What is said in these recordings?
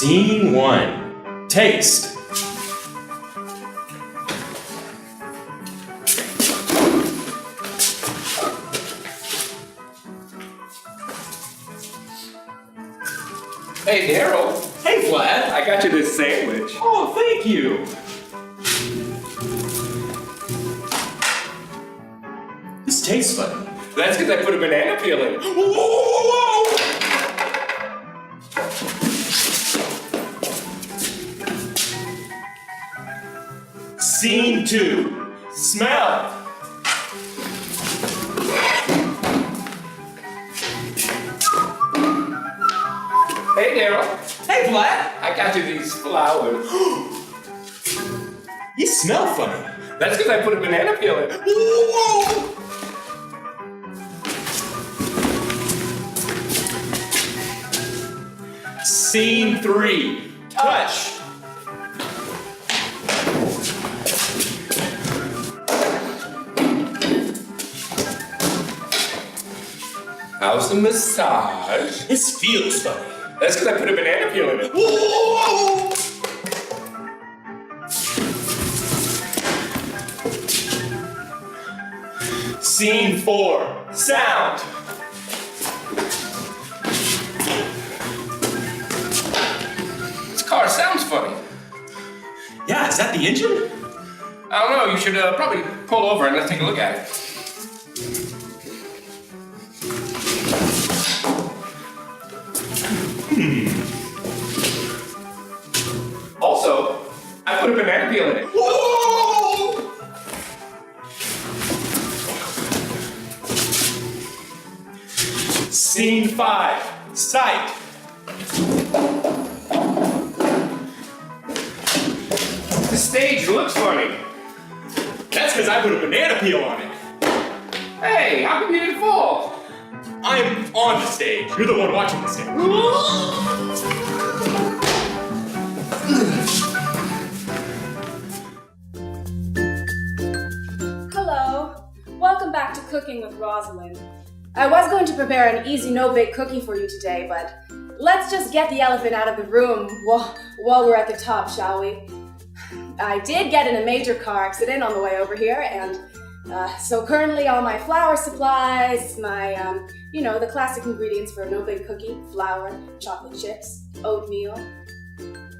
Scene 1. Taste. Hey, Daryl. Hey, Vlad. I got you this sandwich. Oh, thank you. This tastes funny. That's because I put a banana peel in it. Whoa, whoa, whoa, whoa. Scene 2. Smell. Hey, Daryl. Hey, Vlad. I got you these flowers. You smell funny. That's because I put a banana peel in it. Whoa, whoa. Scene 3. Touch. How's the massage? This feels funny. That's because I put a banana peel in it. Whoa, whoa, whoa. Scene 4. Sound. This car sounds funny. Yeah, is that the engine? I don't know, you should probably pull over and let's take a look at it. Also, I put a banana peel in it. Whoa! Scene 5. Sight. The stage looks funny. That's because I put a banana peel on it. Hey, how come you didn't fall? I'm on the stage. You're the one watching the stage. Hello. Welcome back to Cooking with Rosalind. I was going to prepare an easy no-bake cookie for you today, but let's just get the elephant out of the room while we're at the top, shall we? I did get in a major car accident on the way over here, and so currently all my flour supplies, my, the classic ingredients for a no-bake cookie, flour, chocolate chips, oatmeal,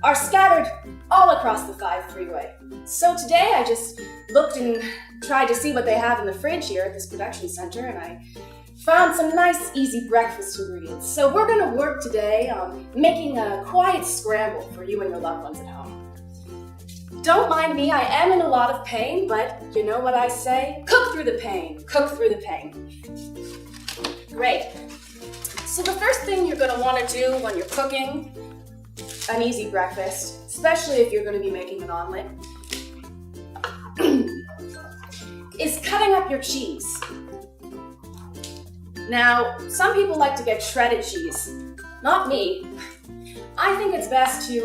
are scattered all across the 5 freeway. So today I just looked and tried to see what they have in the fridge here at this production center, and I found some nice, easy breakfast ingredients. So we're gonna work today on making a quiet scramble for you and your loved ones at home. Don't mind me, I am in a lot of pain, but you know what I say? Cook through the pain, cook through the pain. Great. So the first thing you're gonna wanna do when you're cooking an easy breakfast, especially if you're gonna be making an omelet, is cutting up your cheese. Now, some people like to get shredded cheese. Not me. I think it's best to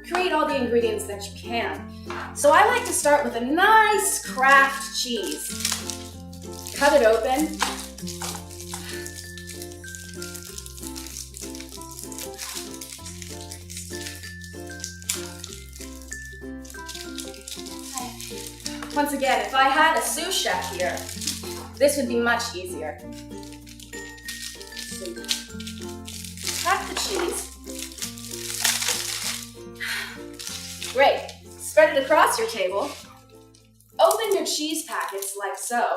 create all the ingredients that you can. So I like to start with a nice Kraft cheese. Cut it open. Once again, if I had a sous chef here, this would be much easier. So, cut the cheese. Great. Spread it across your table. Open your cheese packets like so.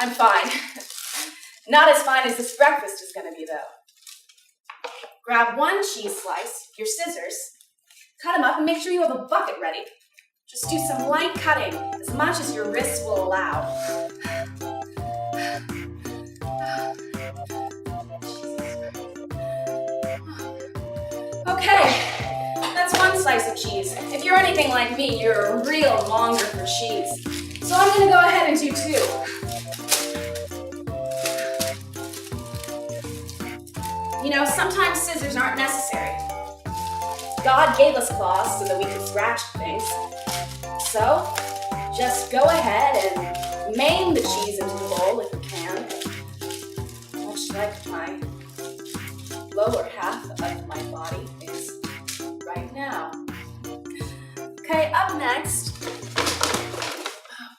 I'm fine. Not as fine as this breakfast is going to be, though. Grab one cheese slice, your scissors, cut them up, and make sure you have a bucket ready. Just do some light cutting, as much as your wrists will allow. Okay, that's one slice of cheese. If you're anything like me, you're a real monger for cheese. So I'm gonna go ahead and do 2. You know, sometimes scissors aren't necessary. God gave us claws so that we could scratch things. So, just go ahead and maim the cheese into the bowl if you can. Much like my lower half of my body is right now. Okay, up next. Oh,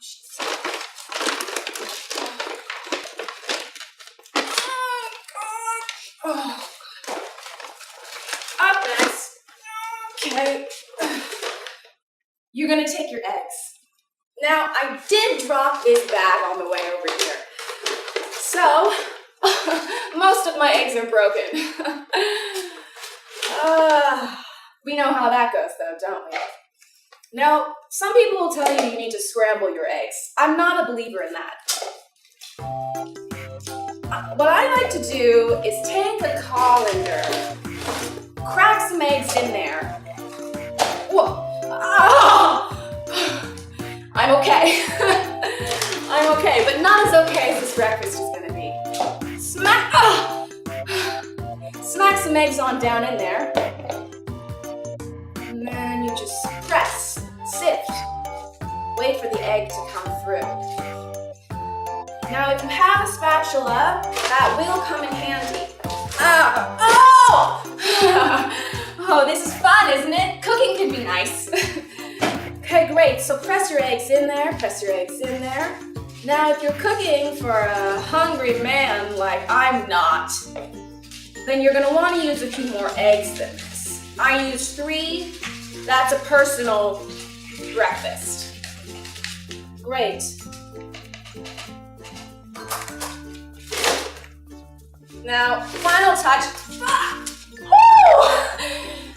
jeez. Oh, up next. Okay. You're gonna take your eggs. Now, I did drop this bag on the way over here. So, most of my eggs are broken. We know how that goes though, don't we? Now, some people will tell you need to scramble your eggs. I'm not a believer in that. What I like to do is take a colander, crack some eggs in there. Whoa. Ah! I'm okay. I'm okay, but not as okay as this breakfast is gonna be. Smack some eggs on down in there. And then you just press, sift. Wait for the egg to come through. Now, if you have a spatula, that will come in handy. Oh, this is fun, isn't it? Cooking can be nice. Okay, great. So press your eggs in there, press your eggs in there. Now, if you're cooking for a hungry man like I'm not, then you're gonna want to use a few more eggs than this. I use 3. That's a personal breakfast. Great. Now, final touch.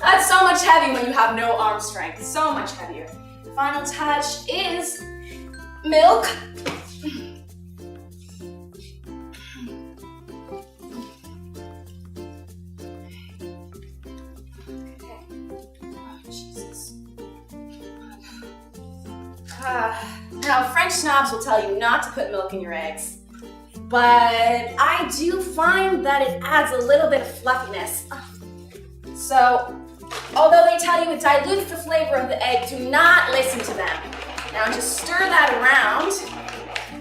That's so much heavy when you have no arm strength. So much heavier. Final touch is milk. Okay. Oh, Jesus. Now, French snobs will tell you not to put milk in your eggs, but I do find that it adds a little bit of fluffiness. So, although they tell you it dilutes the flavor of the egg, do not listen to them. Now just stir that around.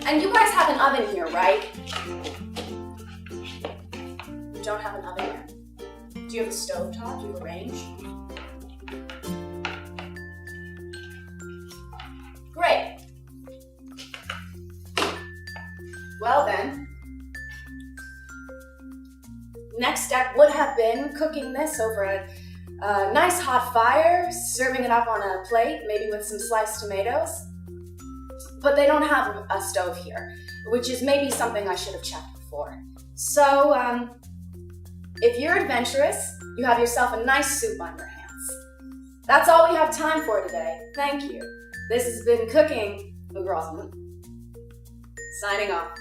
And you guys have an oven here, right? You don't have an oven here? Do you have a stovetop? Do you have a range? Great. Well then, next step would have been cooking this over a nice hot fire, serving it up on a plate, maybe with some sliced tomatoes. But they don't have a stove here, which is maybe something I should have checked before. So, if you're adventurous, you have yourself a nice soup on your hands. That's all we have time for today. Thank you. This has been Cooking with Rosalind. Signing off.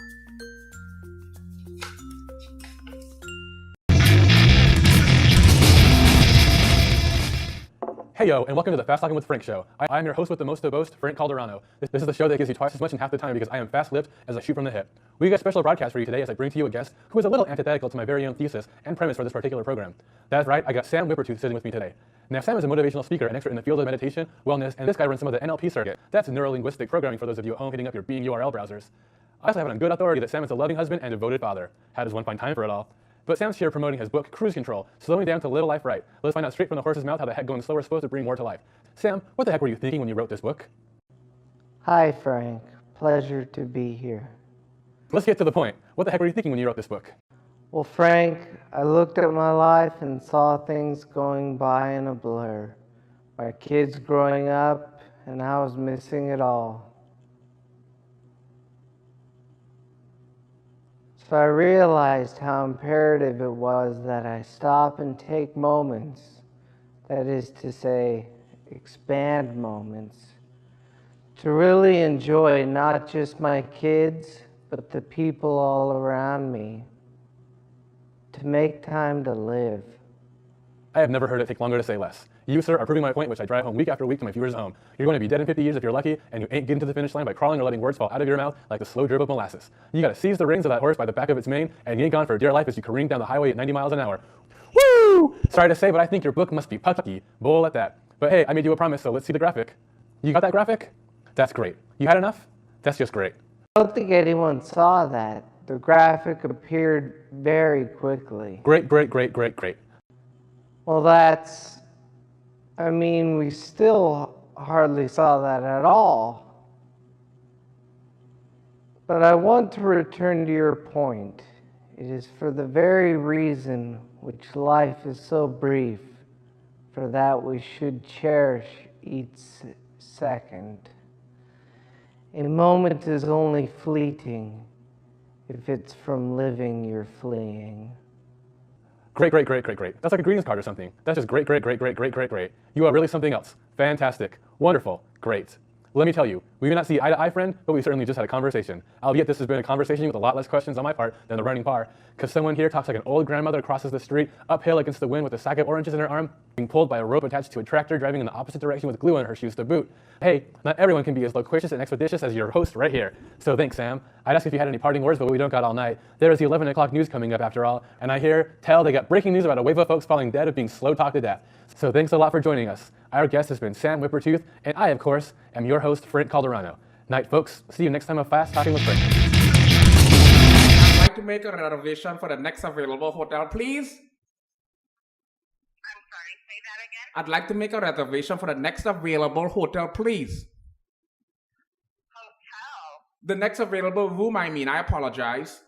Hey yo, and welcome to the Fast Talking with Frank show. I am your host with the most to boast, Frank Calderano. This is the show that gives you twice as much in half the time because I am fast-lipped as I shoot from the hip. We got a special broadcast for you today as I bring to you a guest who is a little antithetical to my very own thesis and premise for this particular program. That's right, I got Sam Whippertooth sitting with me today. Now, Sam is a motivational speaker and expert in the field of meditation, wellness, and this guy runs some of the NLP circuit. That's neuro-linguistic programming for those of you at home hitting up your Bing URL browsers. I also have it on good authority that Sam is a loving husband and devoted father. How does one find time for it all? But Sam's here promoting his book, Cruise Control, Slowing Down to Live Life Right. Let's find out straight from the horse's mouth how the heck going slower is supposed to bring more to life. Sam, what the heck were you thinking when you wrote this book? Hi, Frank. Pleasure to be here. Let's get to the point. What the heck were you thinking when you wrote this book? Well, Frank, I looked at my life and saw things going by in a blur. My kids growing up, and I was missing it all. So I realized how imperative it was that I stop and take moments, that is to say, expand moments, to really enjoy not just my kids, but the people all around me, to make time to live. I have never heard it take longer to say less. You, sir, are proving my point, which I drive home week after week to my viewers at home. You're going to be dead in 50 years if you're lucky, and you ain't getting to the finish line by crawling or letting words fall out of your mouth like the slow drip of molasses. You gotta seize the reins of that horse by the back of its mane, and you ain't gone for dear life as you careen down the highway at 90 miles an hour. Woo! Sorry to say, but I think your book must be pucky. Bull at that. But hey, I made you a promise, so let's see the graphic. You got that graphic? That's great. You had enough? That's just great. I don't think anyone saw that. The graphic appeared very quickly. Great, great, great, great, great. Well, we still hardly saw that at all. But I want to return to your point. It is for the very reason which life is so brief, for that we should cherish each second. A moment is only fleeting if it's from living you're fleeing. Great, great, great, great, great. That's like a greetings card or something. That's just great, great, great, great, great, great, great. You are really something else. Fantastic. Wonderful. Great. Let me tell you, we may not see eye to eye, friend, but we certainly just had a conversation. Albeit this has been a conversation with a lot less questions on my part than the running par, because someone here talks like an old grandmother crosses the street, uphill against the wind with a sack of oranges in her arm, being pulled by a rope attached to a tractor driving in the opposite direction with glue on her shoes to boot. Hey, not everyone can be as loquacious and expeditious as your host right here. So thanks, Sam. I'd ask if you had any parting words, but we don't got all night. There is the 11 o'clock news coming up after all, and I tell they got breaking news about a wave of folks falling dead of being slow-talked to death. So thanks a lot for joining us. Our guest has been Sam Whippertooth, and I, of course, am your host, Frank Calderano. Night, folks. See you next time of Fast Talking with Frank. I'd like to make a reservation for the next available hotel, please. I'm sorry, say that again? I'd like to make a reservation for the next available hotel, please. Hotel? The next available room, I apologize.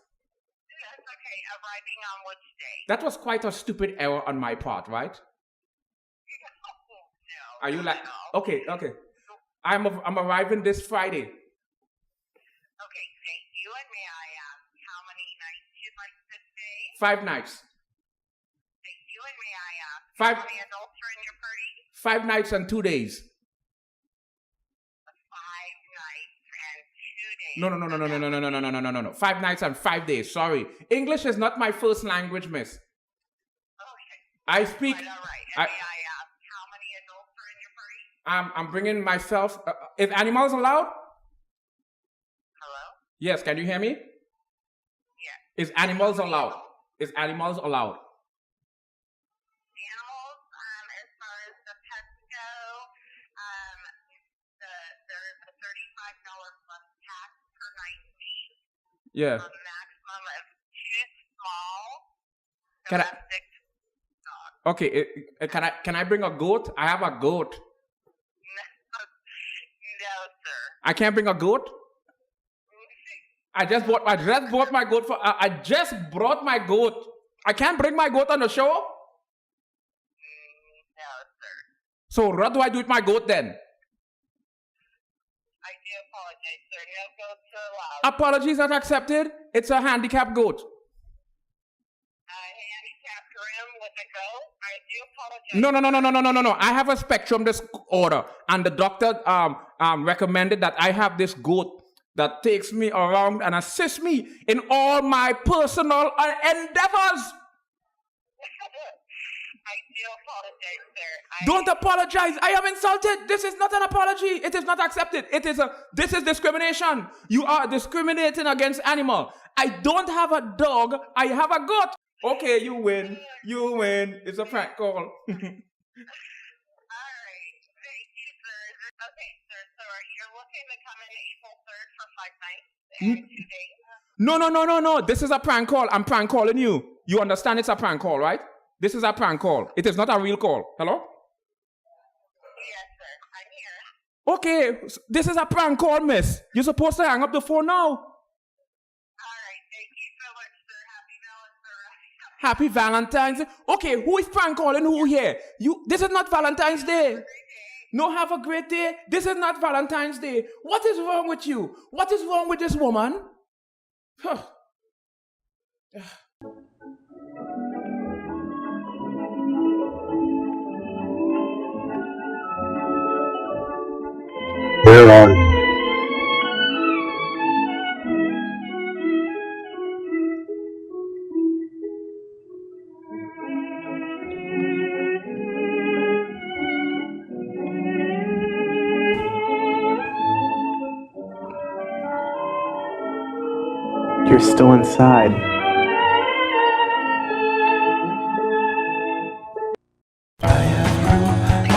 That's okay, arriving on which day? That was quite a stupid error on my part, right? No. Are you like, no. okay. I'm arriving this Friday. Okay, thank you, and may I ask how many nights you'd like to stay? 5 nights. Thank you, and may I ask Five- how many adults are in your party? 5 nights and 2 days. 5 nights and 2 days. No. 5 nights and 5 days. Sorry. English is not my first language, miss. Okay. I speak. Right, all right. And may I ask how many adults are in your party? I'm bringing myself. Is animals allowed? Hello? Yes. Can you hear me? Yes. Is animals allowed? Is animals allowed? Animals, as far as the pets go, there is a $35 plus tax per night fee. Yeah. A maximum of 2 small Can I- domestic dogs. Okay. Can I bring a goat? I have a goat. No, sir. I can't bring a goat. I just brought my goat for. I just brought my goat. I can't bring my goat on the show. No, sir. So what do I do with my goat then? I do apologize, sir. No goats are allowed. Apologies not accepted. It's a handicapped goat. Handicapped room with a goat? I do apologize. No. I have a spectrum disorder, and the doctor recommended that I have this goat that takes me around and assists me in all my personal endeavors. I do apologize, sir. Don't apologize. I am insulted. This is not an apology. It is not accepted. This is discrimination. You are discriminating against animal. I don't have a dog. I have a goat. Okay, you win. You win. It's a prank call. All right. Thank you, sir. Okay, sir. So you're looking to come in April 3rd for 5 nights and 2 days? No. This is a prank call. I'm prank calling you. You understand it's a prank call, right? This is a prank call. It is not a real call. Hello? Yes, sir. I'm here. Okay, this is a prank call, miss. You're supposed to hang up the phone now. All right. Thank you so much, sir. Happy Happy Valentine's Day. Valentine's Day. Okay, who is prank calling who here? This is not Valentine's Day. No, have a great day. This is not Valentine's Day. What is wrong with you? What is wrong with this woman? Huh. Where are you? You're still inside. I have glue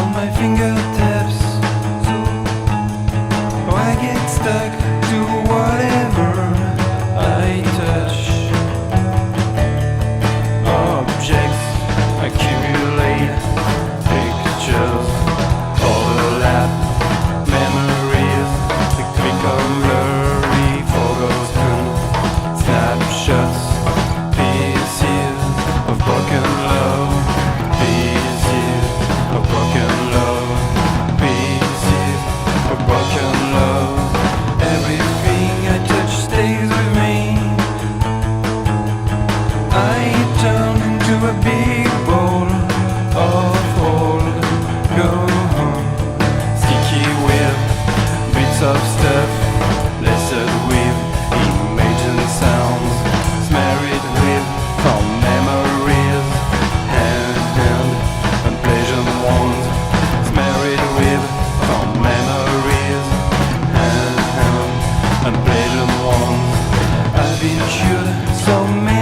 on my fingertips, so I get stuck to whatever I touch. should. So many